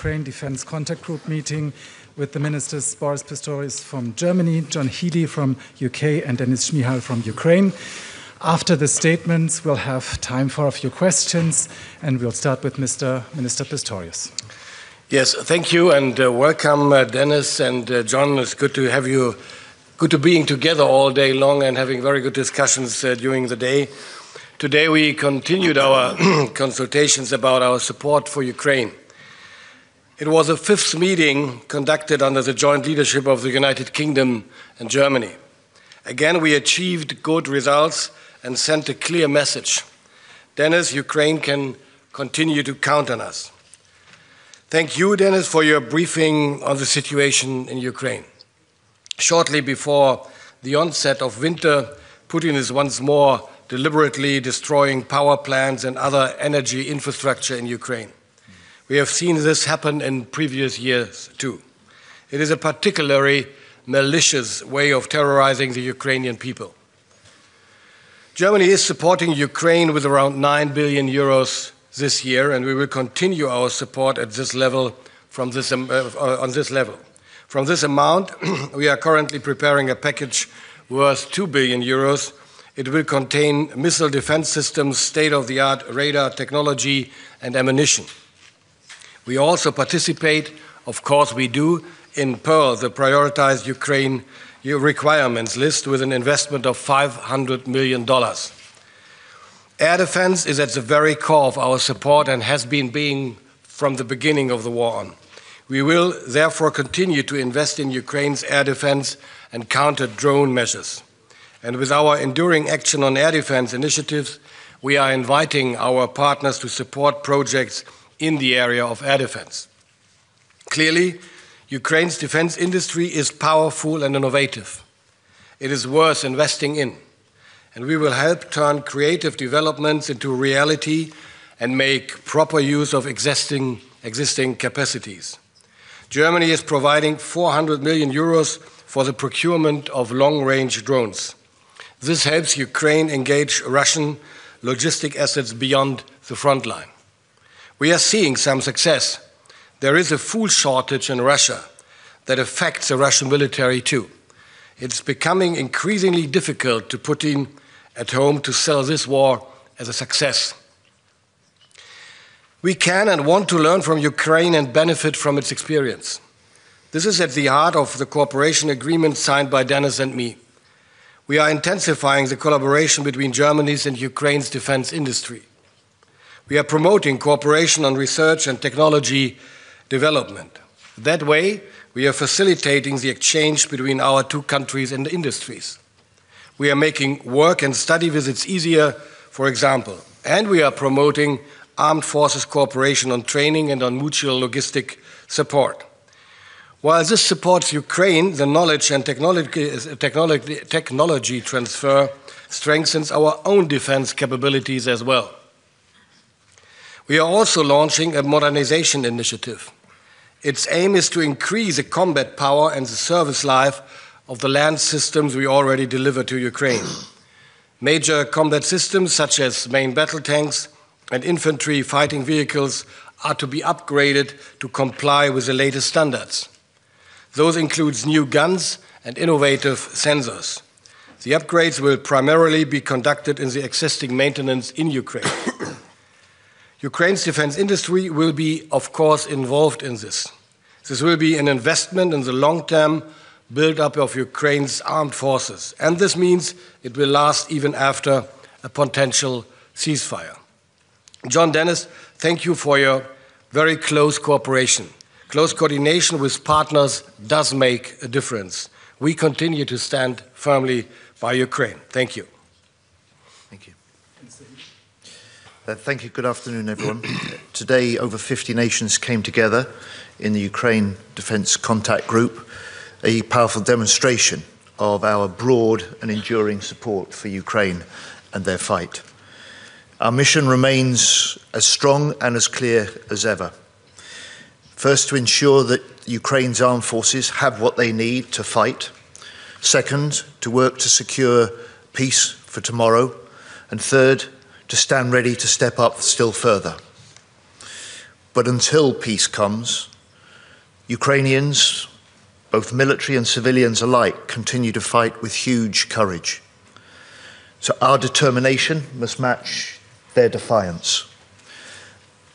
Ukraine Defense Contact Group meeting with the ministers Boris Pistorius from Germany, John Healey from UK, and Denis Shmyhal from Ukraine. After the statements, we'll have time for a few questions, and we'll start with Minister Pistorius. Yes, thank you, and welcome, Dennis and John. It's good to have you, good to being together all day long and having very good discussions during the day. Today we continued our consultations about our support for Ukraine. It was the fifth meeting conducted under the joint leadership of the United Kingdom and Germany. Again, we achieved good results and sent a clear message. Dennis, Ukraine can continue to count on us. Thank you, Dennis, for your briefing on the situation in Ukraine. Shortly before the onset of winter, Putin is once more deliberately destroying power plants and other energy infrastructure in Ukraine. We have seen this happen in previous years too. It is a particularly malicious way of terrorizing the Ukrainian people. Germany is supporting Ukraine with around 9 billion euros this year, and we will continue our support at this level on this level. From this amount, we are currently preparing a package worth 2 billion euros. It will contain missile defense systems, state-of-the-art radar technology, and ammunition. We also participate, of course we do, in Pearl, the prioritized Ukraine requirements list with an investment of $500 million. Air defense is at the very core of our support and has been being from the beginning of the war on. We will therefore continue to invest in Ukraine's air defense and counter-drone measures. And with our enduring action on air defense initiatives, we are inviting our partners to support projects in the area of air defense. Clearly, Ukraine's defense industry is powerful and innovative. It is worth investing in, and we will help turn creative developments into reality and make proper use of existing capacities. Germany is providing 400 million euros for the procurement of long-range drones. This helps Ukraine engage Russian logistic assets beyond the front line. We are seeing some success. There is a food shortage in Russia that affects the Russian military too. It's becoming increasingly difficult to Putin at home to sell this war as a success. We can and want to learn from Ukraine and benefit from its experience. This is at the heart of the cooperation agreement signed by Dennis and me. We are intensifying the collaboration between Germany's and Ukraine's defense industry. We are promoting cooperation on research and technology development. That way, we are facilitating the exchange between our two countries and industries. We are making work and study visits easier, for example, and we are promoting armed forces cooperation on training and on mutual logistic support. While this supports Ukraine, the knowledge and technology transfer strengthens our own defense capabilities as well. We are also launching a modernization initiative. Its aim is to increase the combat power and the service life of the land systems we already deliver to Ukraine. Major combat systems such as main battle tanks and infantry fighting vehicles are to be upgraded to comply with the latest standards. Those include new guns and innovative sensors. The upgrades will primarily be conducted in the existing maintenance in Ukraine. Ukraine's defense industry will be, of course, involved in this. This will be an investment in the long-term build-up of Ukraine's armed forces, and this means it will last even after a potential ceasefire. John, Dennis, thank you for your very close cooperation. Close coordination with partners does make a difference. We continue to stand firmly by Ukraine. Thank you. Thank you. Thank you. Good afternoon, everyone. Today, over 50 nations came together in the Ukraine Defence Contact Group, a powerful demonstration of our broad and enduring support for Ukraine and their fight. Our mission remains as strong and as clear as ever. First, to ensure that Ukraine's armed forces have what they need to fight. Second, to work to secure peace for tomorrow. And third, to stand ready to step up still further. But until peace comes, Ukrainians, both military and civilians alike, continue to fight with huge courage. So our determination must match their defiance.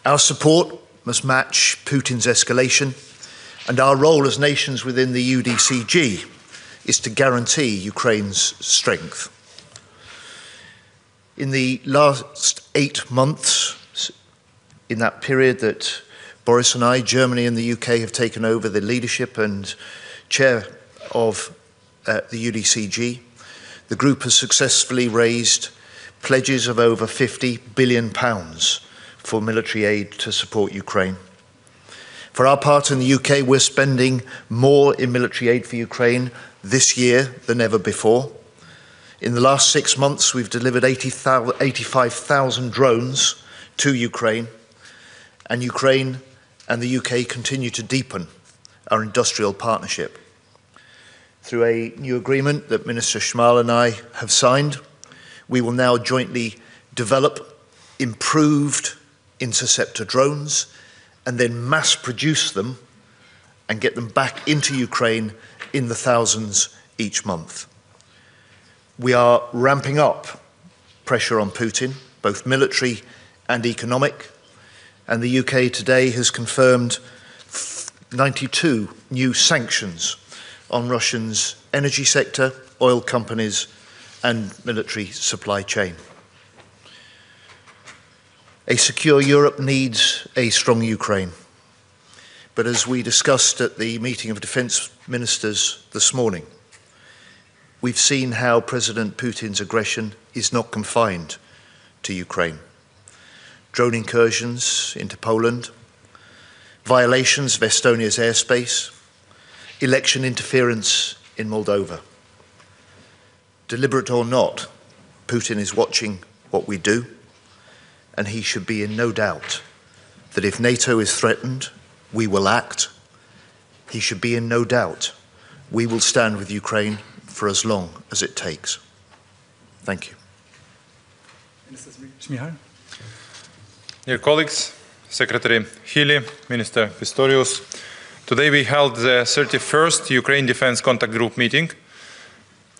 Our support must match Putin's escalation, and our role as nations within the UDCG is to guarantee Ukraine's strength. In the last 8 months, in that period that Boris and I, Germany and the UK, have taken over the leadership and chair of the UDCG, the group has successfully raised pledges of over £50 billion for military aid to support Ukraine. For our part in the UK, we're spending more in military aid for Ukraine this year than ever before. In the last 6 months, we've delivered 85,000 drones to Ukraine, and Ukraine and the UK continue to deepen our industrial partnership. Through a new agreement that Minister Shmyhal and I have signed, we will now jointly develop improved interceptor drones and then mass produce them and get them back into Ukraine in the thousands each month. We are ramping up pressure on Putin, both military and economic, and the UK today has confirmed 92 new sanctions on Russia's energy sector, oil companies, and military supply chain. A secure Europe needs a strong Ukraine. But as we discussed at the meeting of defence ministers this morning, we've seen how President Putin's aggression is not confined to Ukraine. Drone incursions into Poland, violations of Estonia's airspace, election interference in Moldova. Deliberate or not, Putin is watching what we do, and he should be in no doubt that if NATO is threatened, we will act. He should be in no doubt we will stand with Ukraine for as long as it takes. Thank you. Minister Shmyhal. Dear colleagues, Secretary Healy, Minister Pistorius, today we held the 31st Ukraine Defence Contact Group meeting.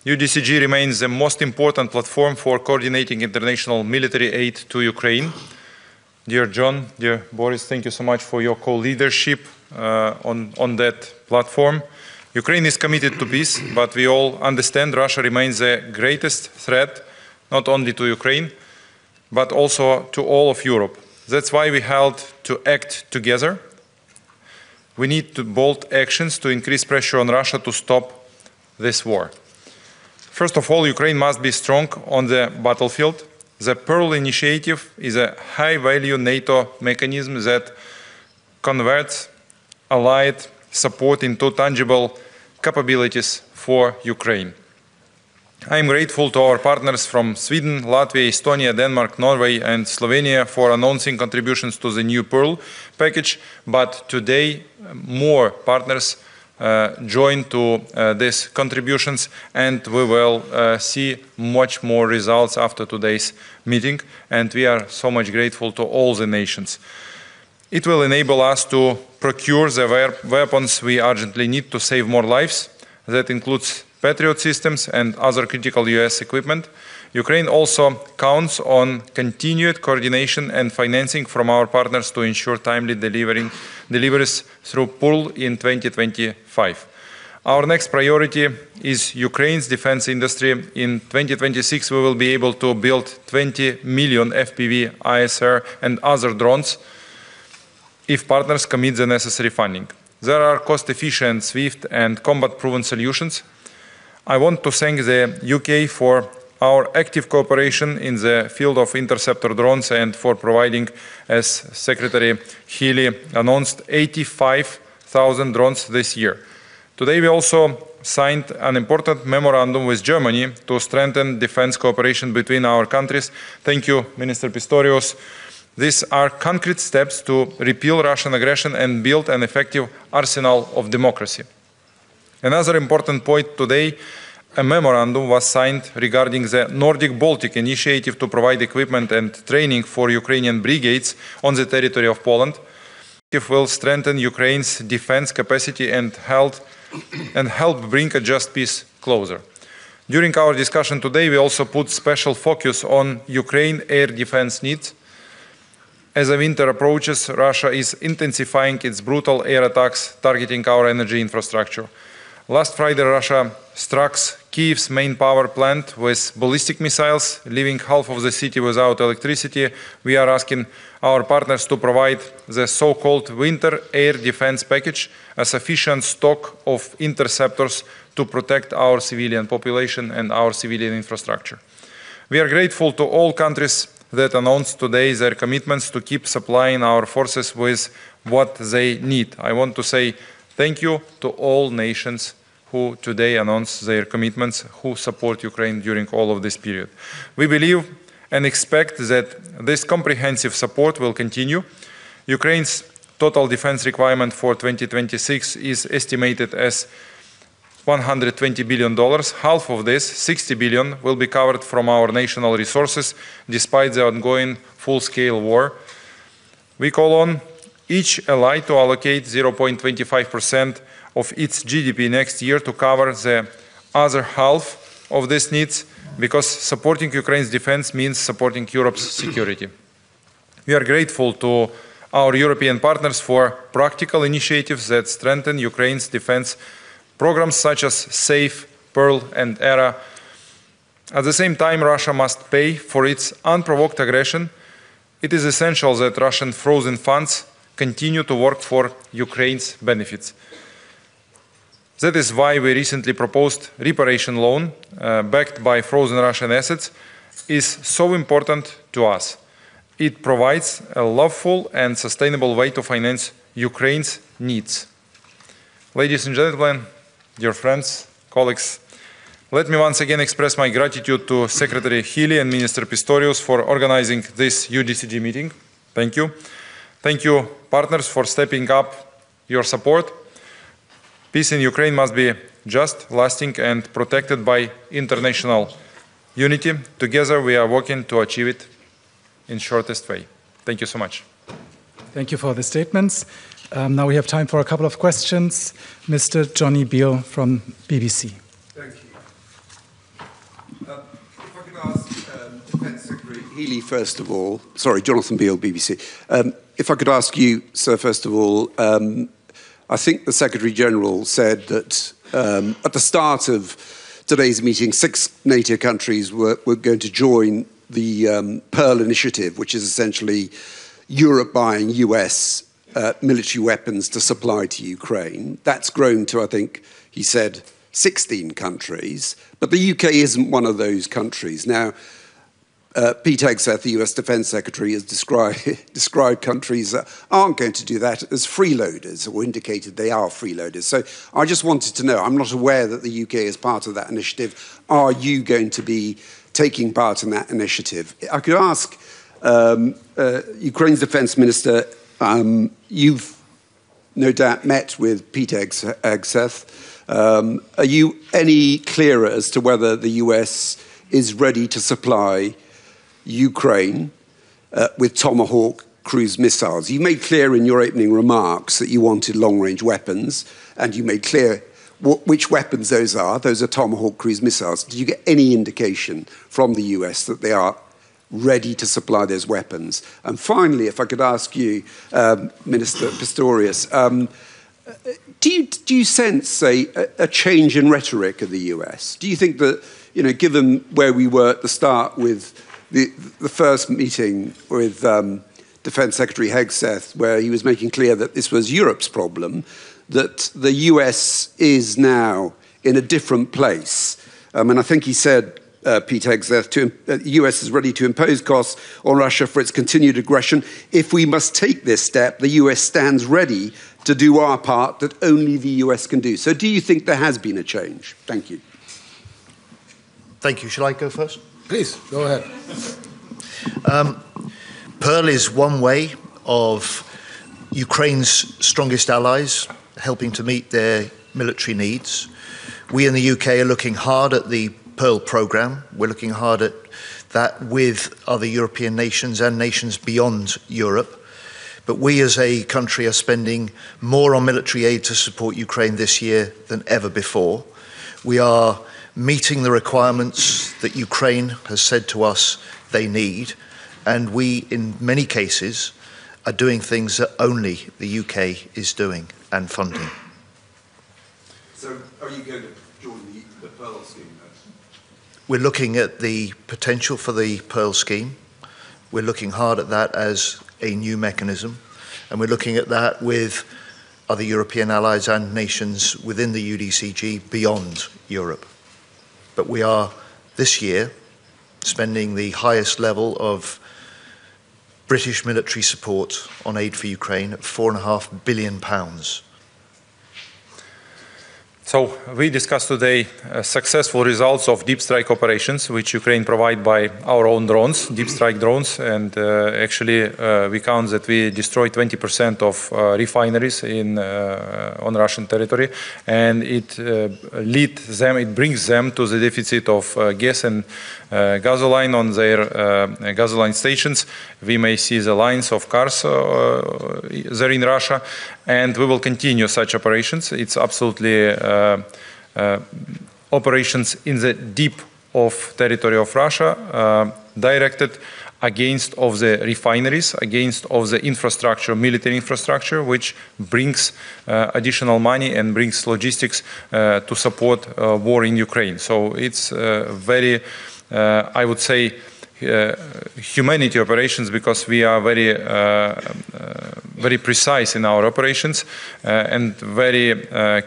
UDCG remains the most important platform for coordinating international military aid to Ukraine. Dear John, dear Boris, thank you so much for your co-leadership on that platform. Ukraine is committed to peace, but we all understand Russia remains the greatest threat, not only to Ukraine, but also to all of Europe. That's why we had to act together. We need bold actions to increase pressure on Russia to stop this war. First of all, Ukraine must be strong on the battlefield. The Pearl Initiative is a high-value NATO mechanism that converts allied support into tangible capabilities for Ukraine. I am grateful to our partners from Sweden, Latvia, Estonia, Denmark, Norway and Slovenia for announcing contributions to the new Pearl package, but today more partners join to these contributions, and we will see much more results after today's meeting, and we are so much grateful to all the nations. It will enable us to procure the weapons we urgently need to save more lives. That includes Patriot systems and other critical US equipment. Ukraine also counts on continued coordination and financing from our partners to ensure timely deliveries through Pearl in 2025. Our next priority is Ukraine's defense industry. In 2026, we will be able to build 20 million FPV, ISR and other drones if partners commit the necessary funding. There are cost-efficient, swift and combat-proven solutions. I want to thank the UK for our active cooperation in the field of interceptor drones and for providing, as Secretary Healy announced, 85,000 drones this year. Today we also signed an important memorandum with Germany to strengthen defense cooperation between our countries. Thank you, Minister Pistorius. These are concrete steps to repeal Russian aggression and build an effective arsenal of democracy. Another important point today, a memorandum was signed regarding the Nordic-Baltic initiative to provide equipment and training for Ukrainian brigades on the territory of Poland. will strengthen Ukraine's defense capacity and help bring a just peace closer. During our discussion today, we also put special focus on Ukraine air defense needs. As the winter approaches, Russia is intensifying its brutal air attacks targeting our energy infrastructure. Last Friday, Russia struck Kyiv's main power plant with ballistic missiles, leaving half of the city without electricity. We are asking our partners to provide the so-called winter air defense package, a sufficient stock of interceptors to protect our civilian population and our civilian infrastructure. We are grateful to all countries that announced today their commitments to keep supplying our forces with what they need. I want to say thank you to all nations who today announced their commitments, who support Ukraine during all of this period. We believe and expect that this comprehensive support will continue. Ukraine's total defense requirement for 2026 is estimated as $120 billion. Half of this, $60 billion, will be covered from our national resources, despite the ongoing full-scale war. We call on each ally to allocate 0.25% of its GDP next year to cover the other half of these needs, because supporting Ukraine's defense means supporting Europe's security. We are grateful to our European partners for practical initiatives that strengthen Ukraine's defense programs such as SAFE, Pearl, and ERA. At the same time, Russia must pay for its unprovoked aggression. It is essential that Russian frozen funds continue to work for Ukraine's benefits. That is why we recently proposed reparation loan backed by frozen Russian assets is so important to us. It provides a lawful and sustainable way to finance Ukraine's needs. Ladies and gentlemen, dear friends, colleagues, let me once again express my gratitude to Secretary Healy and Minister Pistorius for organizing this UDCG meeting. Thank you. Thank you, partners, for stepping up your support. Peace in Ukraine must be just, lasting, and protected by international unity. Together, we are working to achieve it in shortest way. Thank you so much. Thank you for the statements. Now we have time for a couple of questions. Mr. Johnny Beale from BBC. Thank you. If I could ask Defence Secretary Healy, first of all, sorry, Jonathan Beale, BBC. If I could ask you, sir, first of all, I think the Secretary-General said that at the start of today's meeting, 6 NATO countries were going to join the Pearl Initiative, which is essentially Europe buying US military weapons to supply to Ukraine. That's grown to, I think, he said, 16 countries. But the UK isn't one of those countries. Now, Pete Hegseth, the US Defence Secretary, has described countries that aren't going to do that as freeloaders, or indicated they are freeloaders. So I just wanted to know, I'm not aware that the UK is part of that initiative. Are you going to be taking part in that initiative? I could ask Ukraine's Defence Minister, you've no doubt met with Pete Hegseth. Are you any clearer as to whether the US is ready to supply Ukraine with Tomahawk cruise missiles? You made clear in your opening remarks that you wanted long-range weapons, and you made clear which weapons those are. Those are Tomahawk cruise missiles. Did you get any indication from the US that they are ready to supply those weapons? And finally, if I could ask you, Minister Pistorius, do you sense a change in rhetoric of the US? Do you think that, given where we were at the start with the first meeting with Defence Secretary Hegseth, where he was making clear that this was Europe's problem, that the US is now in a different place? And I think he said, Pete Hegseth, the US is ready to impose costs on Russia for its continued aggression. If we must take this step, the US stands ready to do our part that only the US can do. So do you think there has been a change? Thank you. Thank you. Shall I go first? Please, go ahead. Pearl is one way of Ukraine's strongest allies helping to meet their military needs. We in the UK are looking hard at the Pearl programme. We're looking hard at that with other European nations and nations beyond Europe. but we as a country are spending more on military aid to support Ukraine this year than ever before. We are meeting the requirements that Ukraine has said to us they need, and we, in many cases, are doing things that only the UK is doing and funding. So are you going to join the Pearl scheme? We're looking at the potential for the Pearl scheme. We're looking hard at that as a new mechanism, and we're looking at that with other European allies and nations within the UDCG beyond Europe. But we are, this year, spending the highest level of British military support on aid for Ukraine at £4.5 billion. So we discussed today successful results of deep strike operations, which Ukraine provide by our own drones, deep strike drones, and actually we count that we destroyed 20% of refineries on Russian territory, and it brings them to the deficit of gas and gasoline on their gasoline stations. We may see the lines of cars there in Russia, and we will continue such operations. It's absolutely operations in the deep of territory of Russia, directed against of the refineries, against of the infrastructure, military infrastructure, which brings additional money and brings logistics to support war in Ukraine. So it's very, I would say, humanity operations, because we are very precise in our operations and very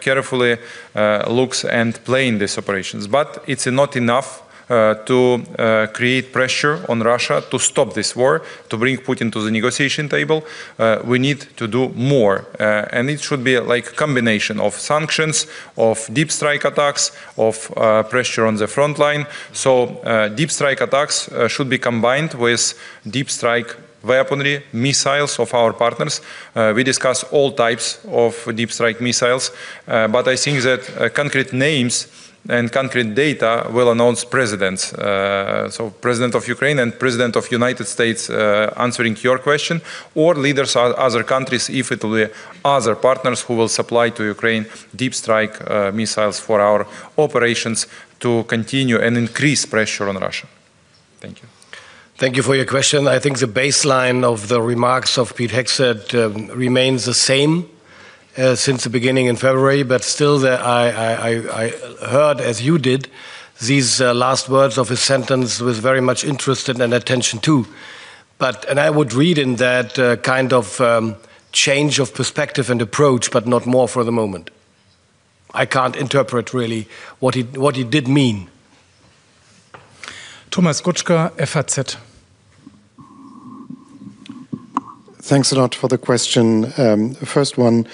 carefully looks and plan these operations. But it's not enough to create pressure on Russia to stop this war, to bring Putin to the negotiation table. We need to do more, and it should be like a combination of sanctions, of deep strike attacks, of pressure on the front line. So deep strike attacks should be combined with deep strike weaponry, missiles of our partners. We discuss all types of deep strike missiles, but I think that concrete names and concrete data will announce presidents. So President of Ukraine and President of United States answering your question, or leaders of other countries, if it will be other partners who will supply to Ukraine deep strike missiles for our operations to continue and increase pressure on Russia. Thank you. Thank you for your question. I think the baseline of the remarks of Pete Hegseth remains the same since the beginning in February, but still I heard, as you did, these last words of his sentence with very much interest and attention too. And I would read in that kind of change of perspective and approach, but not more for the moment. I can't interpret really what he did mean. Thomas Gutschka, FAZ. Thanks a lot for the question. First one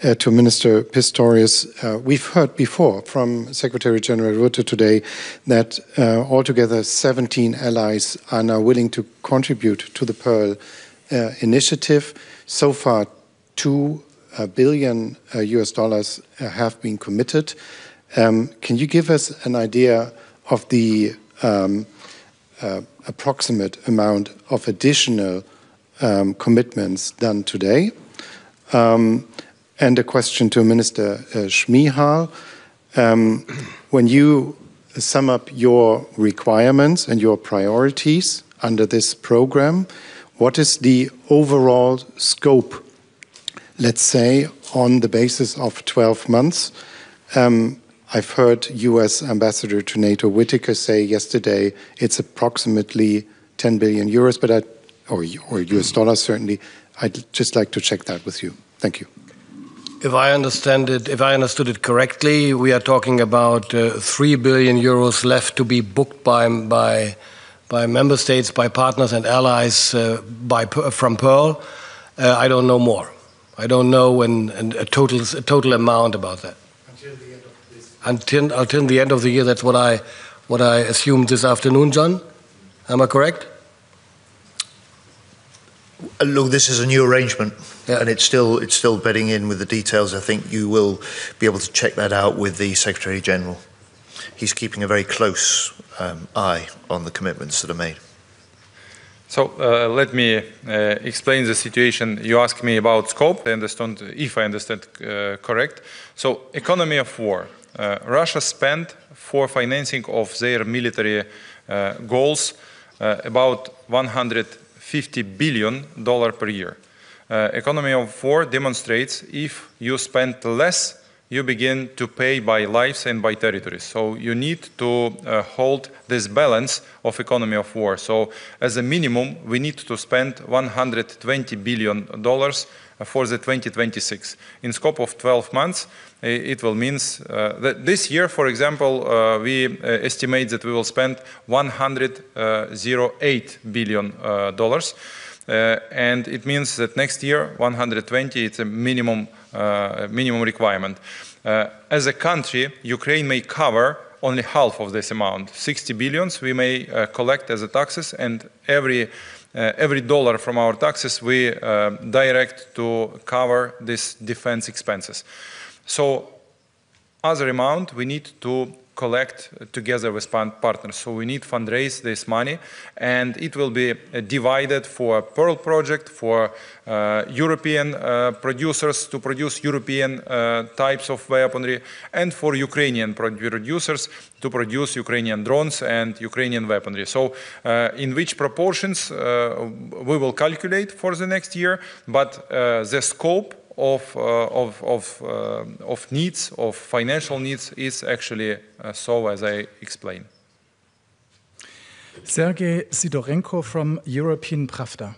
to Minister Pistorius. We've heard before from Secretary General Rutte today that altogether 17 allies are now willing to contribute to the Pearl initiative. So far, $2 billion US have been committed. Can you give us an idea of the approximate amount of additional commitments done today? And a question to Minister Šmihal. When you sum up your requirements and your priorities under this program, what is the overall scope, let's say, on the basis of 12 months? I've heard US Ambassador to NATO Whitaker say yesterday it's approximately 10 billion euros, but or US dollars certainly. I'd just like to check that with you. Thank you. If I understood it correctly, we are talking about 3 billion euros left to be booked by member states, by partners and allies from Pearl. I don't know more. I don't know a total amount about that. Until the end of the year. That's what I assumed this afternoon, John. Am I correct? Look, this is a new arrangement, yeah, and it's still bedding in with the details. I think you will be able to check that out with the Secretary General. He's keeping a very close eye on the commitments that are made. So let me explain the situation. You asked me about scope. I understand, if I understand correct. So economy of war. Russia spent for financing of their military goals about $150 billion per year. Economy of war demonstrates if you spend less, you begin to pay by lives and by territories. So you need to hold this balance of economy of war. So as a minimum, we need to spend $120 billion for the 2026. In scope of 12 months, it will mean that this year, for example, we estimate that we will spend $108 billion. And it means that next year, 120, it's a minimum requirement. As a country, Ukraine may cover only half of this amount. 60 billions we may collect as a taxes, and every dollar from our taxes we direct to cover these defense expenses. So other amount we need to collect together with partners. So we need to fundraise this money, and it will be divided for Pearl project, for European producers to produce European types of weaponry, and for Ukrainian producers to produce Ukrainian drones and Ukrainian weaponry. So in which proportions we will calculate for the next year, but the scope of needs, of financial needs, is actually so as I explained. Sergei Sidorenko from European Pravda.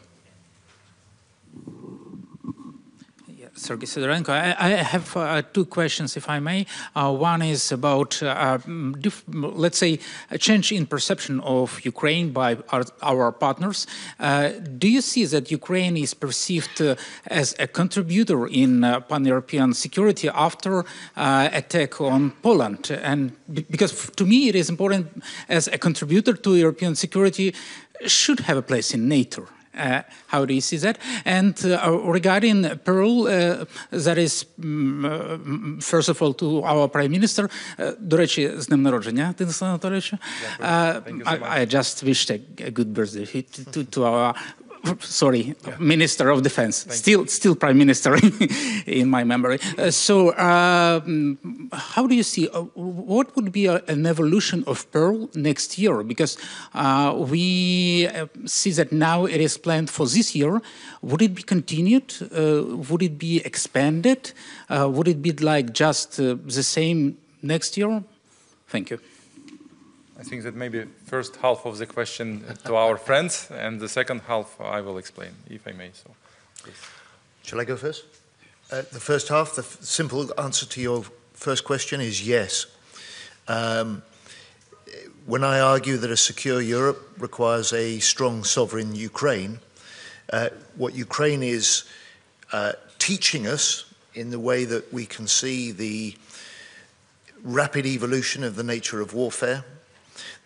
Sergei Sidorenko. I have two questions, if I may. One is about, let's say, a change in perception of Ukraine by our partners. Do you see that Ukraine is perceived as a contributor in pan-European security after attack on Poland? And because to me it is important, as a contributor to European security, should have a place in NATO. How do you see that? And regarding Pearl, that is, first of all, to our Prime Minister. До речі, з днем народження, Денис Анатолійович. I just wished a good birthday to our Minister of Defense, still Prime Minister in my memory. So how do you see, what would be an evolution of Pearl next year? Because we see that now it is planned for this year. Would it be continued? Would it be expanded? Would it be like just the same next year? Thank you. I think that maybe first half of the question to our friends, and the second half I will explain, if I may. So, please. Shall I go first? The first half, the simple answer to your first question is yes. When I argue that a secure Europe requires a strong sovereign Ukraine, what Ukraine is teaching us in the way that we can see the rapid evolution of the nature of warfare,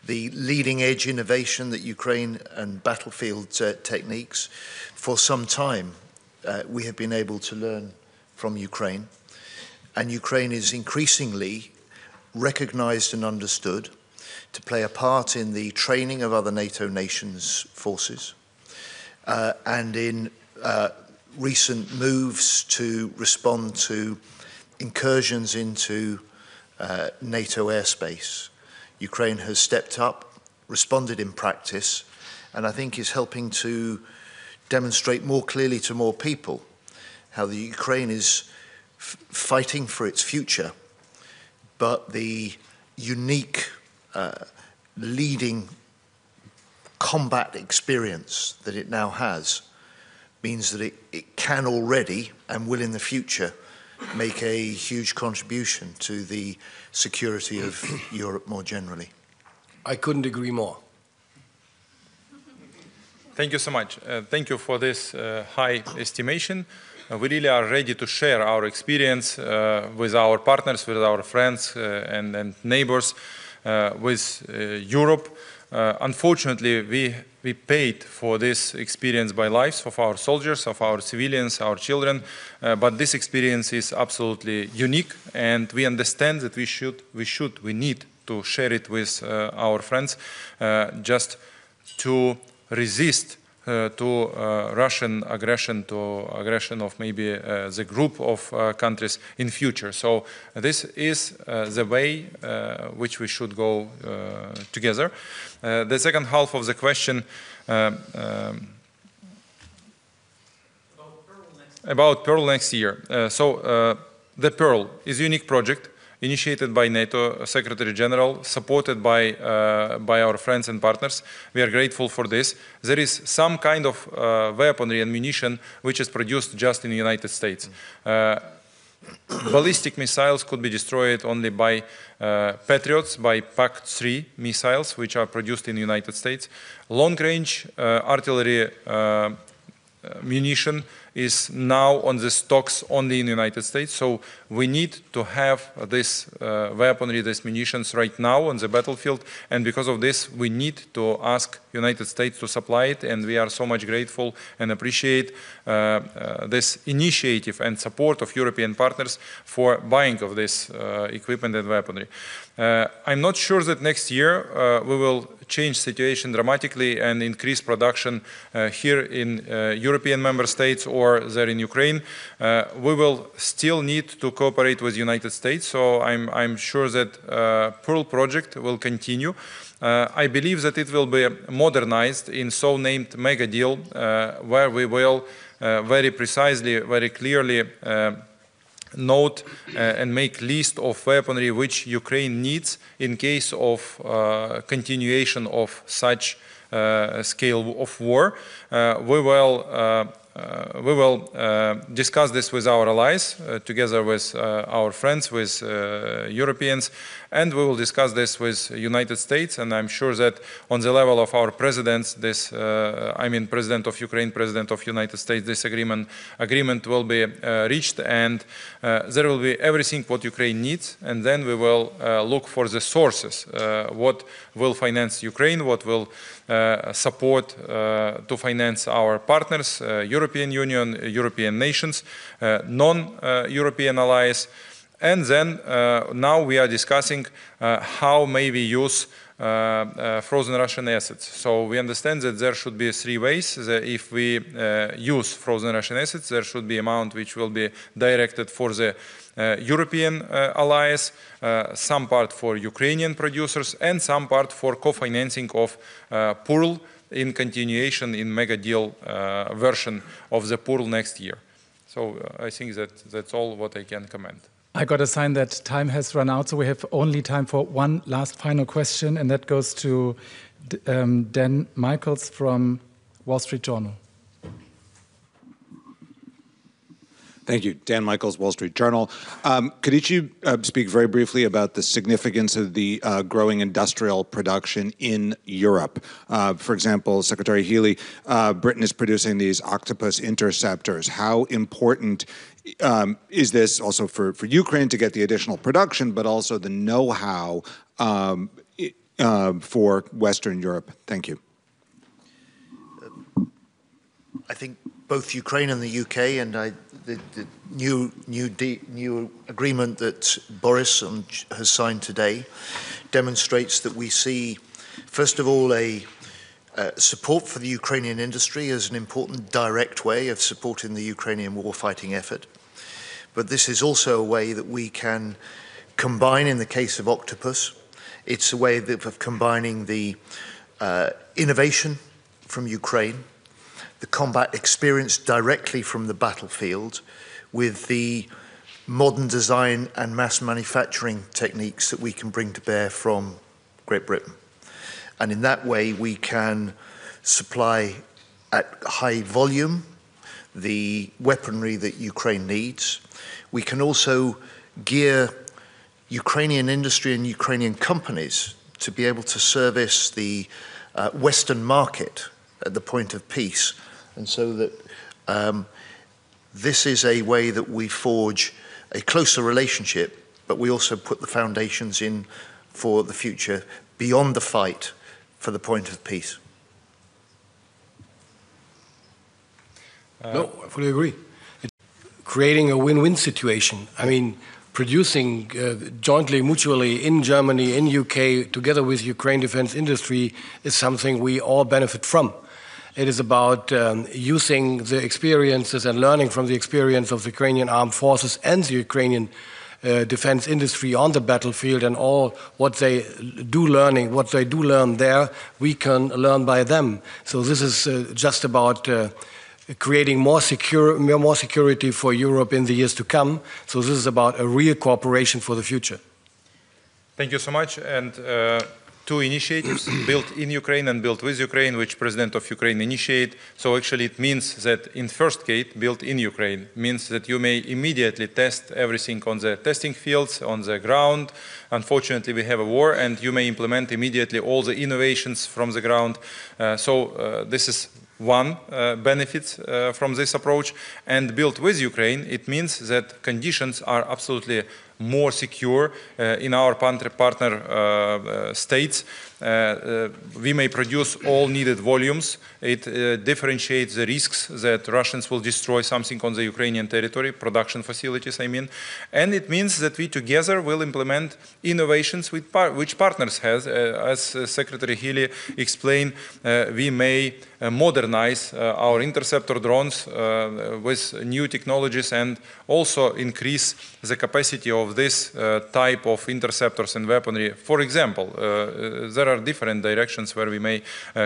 the leading edge innovation that Ukraine and battlefield techniques, for some time we have been able to learn from Ukraine. And Ukraine is increasingly recognized and understood to play a part in the training of other NATO nations' forces and in recent moves to respond to incursions into NATO airspace. Ukraine has stepped up, responded in practice, and I think is helping to demonstrate more clearly to more people how the Ukraine is fighting for its future, but the unique leading combat experience that it now has means that it can already and will in the future make a huge contribution to the security of Europe more generally. I couldn't agree more. Thank you so much. Thank you for this high estimation. We really are ready to share our experience with our partners, with our friends and neighbors, with Europe. Unfortunately, we paid for this experience by lives of our soldiers, of our civilians, our children, but this experience is absolutely unique, and we understand that we need to share it with our friends just to resist to Russian aggression, to aggression of maybe the group of countries in future. So this is the way which we should go together. The second half of the question about Pearl next year. The Pearl is a unique project initiated by NATO Secretary General, supported by our friends and partners. We are grateful for this. There is some kind of weaponry and munition which is produced just in the United States. Ballistic missiles could be destroyed only by Patriots, by PAC-3 missiles, which are produced in the United States. Long-range artillery munition is now on the stocks only in the United States, so we need to have this weaponry, these munitions right now on the battlefield, and because of this we need to ask United States to supply it, and we are so much grateful and appreciate this initiative and support of European partners for buying of this equipment and weaponry. I'm not sure that next year we will change situation dramatically and increase production here in European member states or there in Ukraine. We will still need to cooperate with the United States, so I'm sure that Pearl project will continue. I believe that it will be modernized in so-named mega deal where we will very precisely, very clearly note and make list of weaponry which Ukraine needs in case of continuation of such scale of war. We will discuss this with our allies, together with our friends, with Europeans, and we will discuss this with United States. And I'm sure that on the level of our presidents, this, I mean, President of Ukraine, President of United States, this agreement will be reached, and there will be everything what Ukraine needs, and then we will look for the sources, what will finance Ukraine, what will support to finance our partners, European Union, European nations, non-European allies. And then now we are discussing how maybe use frozen Russian assets. So we understand that there should be three ways. If we use frozen Russian assets, there should be amount which will be directed for the European allies, some part for Ukrainian producers, and some part for co-financing of Pearl in continuation in mega deal version of the Pearl next year. So I think that that's all what I can comment. I got a sign that time has run out, so we have only time for one last final question, and that goes to Dan Michaels from Wall Street Journal. Thank you. Dan Michaels, Wall Street Journal. Could each of you speak very briefly about the significance of the growing industrial production in Europe? For example, Secretary Healy, Britain is producing these Octopus interceptors. How important is this also for Ukraine to get the additional production, but also the know-how for Western Europe? Thank you. I think both Ukraine and the UK, and the new agreement that Boris has signed today demonstrates that we see, first of all, a support for the Ukrainian industry as an important direct way of supporting the Ukrainian warfighting effort. But this is also a way that we can combine, in the case of Octopus, it's a way of combining the innovation from Ukraine, the combat experience directly from the battlefield, with the modern design and mass manufacturing techniques that we can bring to bear from Great Britain. And in that way, we can supply at high volume the weaponry that Ukraine needs. We can also gear Ukrainian industry and Ukrainian companies to be able to service the Western market at the point of peace. And so that this is a way that we forge a closer relationship, but we also put the foundations in for the future beyond the fight for the point of peace. No, I fully agree. It's creating a win-win situation. I mean, producing jointly, mutually in Germany, in UK, together with Ukraine defense industry is something we all benefit from. It is about using the experiences and learning from the experience of the Ukrainian armed forces and the Ukrainian defense industry on the battlefield, and all what they do learn there, we can learn by them. So this is just about creating more security for Europe in the years to come. So this is about a real cooperation for the future. Thank you so much. And two initiatives, Built in Ukraine and Built with Ukraine, which President of Ukraine initiated. So actually it means that in first case, Built in Ukraine, means that you may immediately test everything on the testing fields, on the ground. Unfortunately, we have a war, and you may implement immediately all the innovations from the ground. This is one benefit from this approach. And Built with Ukraine, it means that conditions are absolutely more secure in our partner states. We may produce all needed volumes. It differentiates the risks that Russians will destroy something on the Ukrainian territory, production facilities, I mean. And it means that we together will implement innovations which partners have. As Secretary Healy explained, we may modernize our interceptor drones with new technologies and also increase the capacity of this type of interceptors and weaponry. For example, there are different directions where we may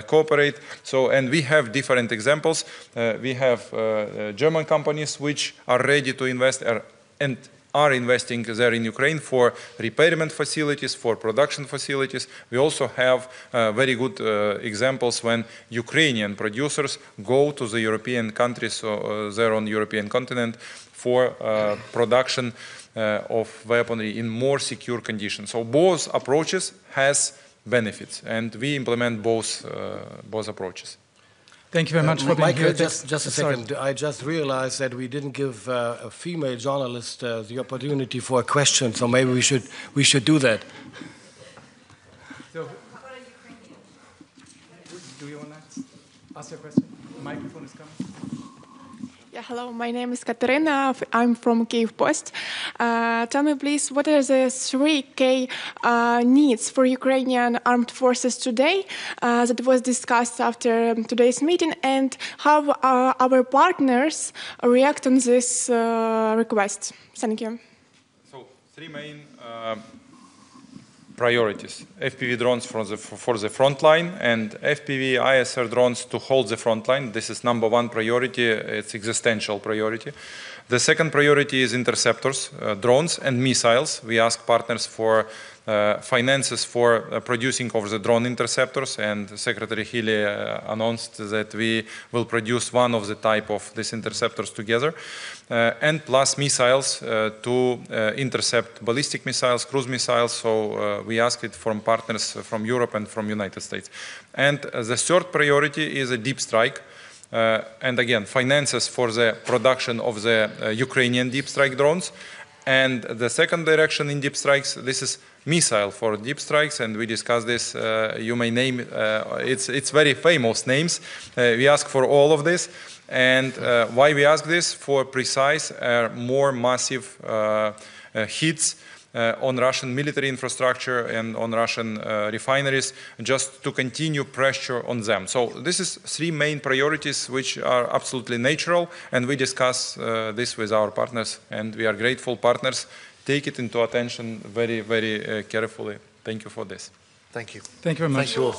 cooperate. And we have different examples. We have German companies which are ready to invest and are investing there in Ukraine for repairment facilities, for production facilities. We also have very good examples when Ukrainian producers go to the European countries there on the European continent for production of weaponry in more secure conditions. So both approaches has benefits, and we implement both approaches. Thank you very much for being Michael, here. just a second. I just realized that we didn't give a female journalist the opportunity for a question, so maybe we should do that. So, do you want to ask your question? The microphone is coming. Yeah, hello, my name is Katerina. I'm from Kyiv Post. Tell me, please, what are the 3 key needs for Ukrainian armed forces today that was discussed after today's meeting, and how our partners react on this request? Thank you. So 3 main priorities: FPV drones for the front line, and FPV ISR drones to hold the front line. This is number 1 priority. It's existential priority. The second priority is interceptors, drones and missiles. We ask partners for finances for producing of the drone interceptors, and Secretary Healy announced that we will produce one of the type of these interceptors together, and plus missiles to intercept ballistic missiles, cruise missiles. So we ask it from partners from Europe and from United States. And the third priority is a deep strike. And again, finances for the production of the Ukrainian deep strike drones. And the second direction in deep strikes, this is missile for deep strikes, and we discussed this. You may name it's very famous names. We ask for all of this, and why we ask this? For precise, more massive hits on Russian military infrastructure and on Russian refineries, just to continue pressure on them. So this is 3 main priorities which are absolutely natural, and we discuss this with our partners, and we are grateful partners take it into attention very, very carefully. Thank you for this. Thank you. Thank you very much. Thank you all.